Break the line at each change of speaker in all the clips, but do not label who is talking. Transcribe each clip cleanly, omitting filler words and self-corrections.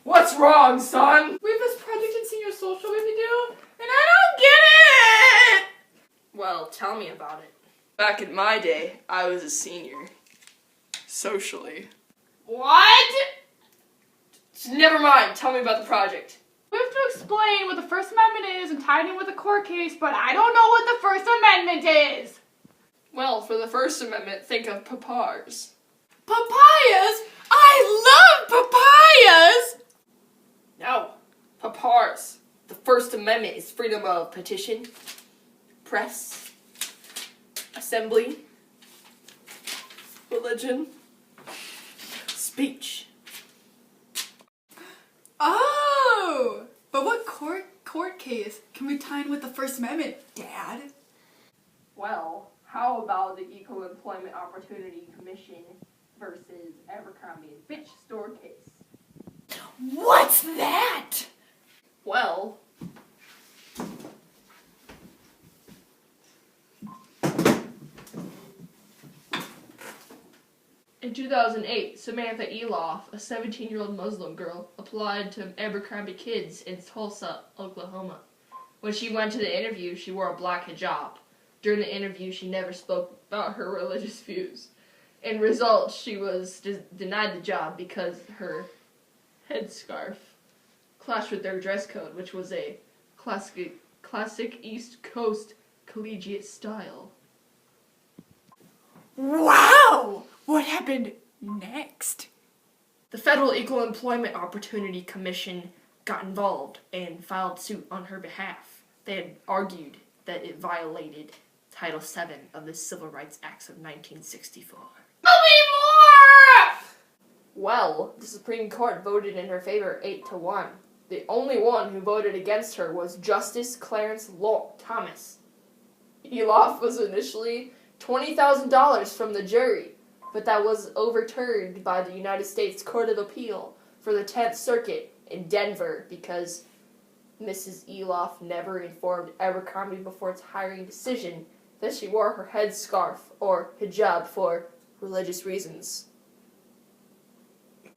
What's wrong, son?
We have this project in senior social we have to do, and I don't get it!
Well, tell me about it. Back in my day, I was a senior. Socially.
What?
Never mind, tell me about the project.
We have to explain what the First Amendment is and tie it in with a court case, but I don't know what the First Amendment is!
Well, for the First Amendment, think of papars.
Papayas? I love papayas!
No, papars. The First Amendment is freedom of petition, press, assembly, religion, speech.
Oh! But what court case can we tie in with the First Amendment, Dad?
Well, how about the Equal Employment Opportunity Commission versus Abercrombie and Fitch store case?
What's that?
Well, in 2008, Samantha Eloff, a 17-year-old Muslim girl, applied to Abercrombie Kids in Tulsa, Oklahoma. When she went to the interview, she wore a black hijab. During the interview, she never spoke about her religious views. In result, she was denied the job because her headscarf clashed with their dress code, which was a classic East Coast collegiate style.
Wow! What happened next?
The Federal Equal Employment Opportunity Commission got involved and filed suit on her behalf. They had argued that it violated Title VII of the Civil Rights Acts of 1964.
Tell me more!
Well, the Supreme Court voted in her favor 8-1. The only one who voted against her was Justice Clarence Thomas. Eloff was initially $20,000 from the jury, but that was overturned by the United States Court of Appeal for the 10th Circuit in Denver because Mrs. Eloff never informed Abercrombie before its hiring decision that she wore her headscarf or hijab for religious reasons.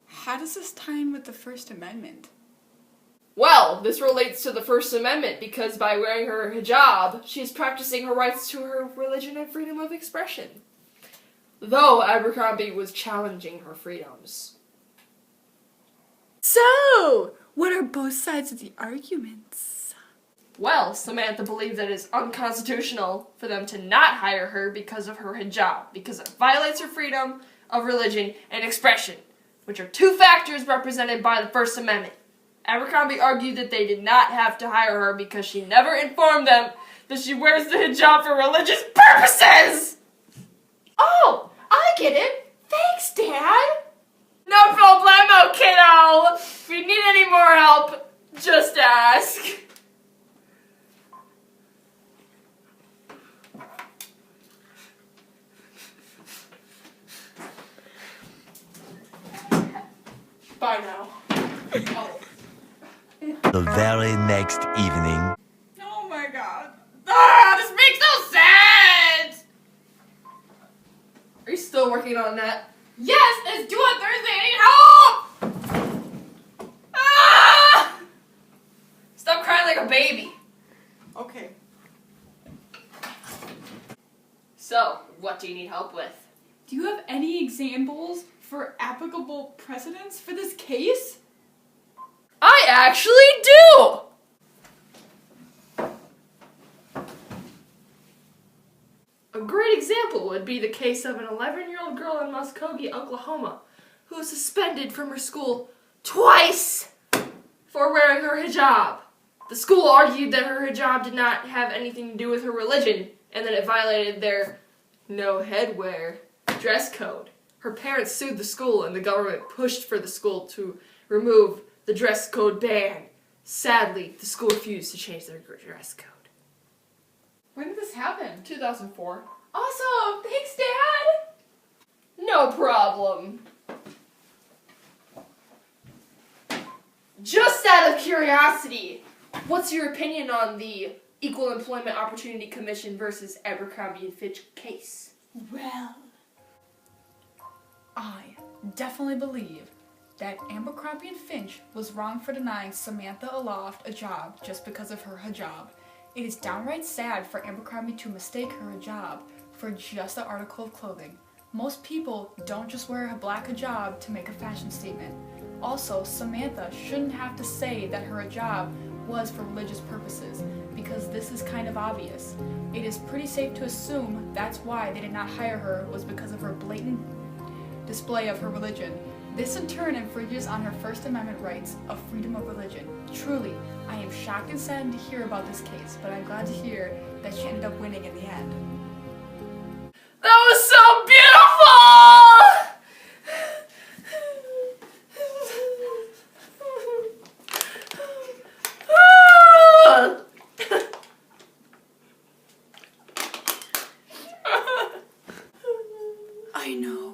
How does this tie in with the First Amendment?
Well, this relates to the First Amendment because by wearing her hijab, she is practicing her rights to her religion and freedom of expression. Though Abercrombie was challenging her freedoms.
So, what are both sides of the arguments?
Well, Samantha believes that it is unconstitutional for them to not hire her because of her hijab, because it violates her freedom of religion and expression, which are two factors represented by the First Amendment. Abercrombie argued that they did not have to hire her because she never informed them that she wears the hijab for religious purposes!
Oh, I get it. Thanks, Dad.
No problemo, kiddo! If you need any more help, just ask. Bye now. Oh.
The very next evening.
Oh my god.
This makes no sense!
Are you still working on that?
Yes, let's do it Thursday. I need help! Ah!
Stop crying like a baby.
Okay.
So, what do you need help with?
Do you have any examples for applicable precedents for this case?
I actually do! A great example would be the case of an 11-year-old girl in Muskogee, Oklahoma, who was suspended from her school twice for wearing her hijab. The school argued that her hijab did not have anything to do with her religion, and that it violated their no headwear dress code. Her parents sued the school, and the government pushed for the school to remove the dress code ban. Sadly, the school refused to change their dress code.
When did this happen?
2004.
Awesome! Thanks, Dad!
No problem. Just out of curiosity, what's your opinion on the Equal Employment Opportunity Commission versus Abercrombie and Fitch case?
Well, I definitely believe that Abercrombie and Fitch was wrong for denying Samantha Aloft a job just because of her hijab. It is downright sad for Abercrombie to mistake her hijab for just an article of clothing. Most people don't just wear a black hijab to make a fashion statement. Also, Samantha shouldn't have to say that her hijab was for religious purposes, because this is kind of obvious. It is pretty safe to assume that's why they did not hire her, was because of her blatant display of her religion. This in turn infringes on her First Amendment rights of freedom of religion. Truly, I am shocked and saddened to hear about this case, but I'm glad to hear that she ended up winning in the end.
That was so beautiful!
I know.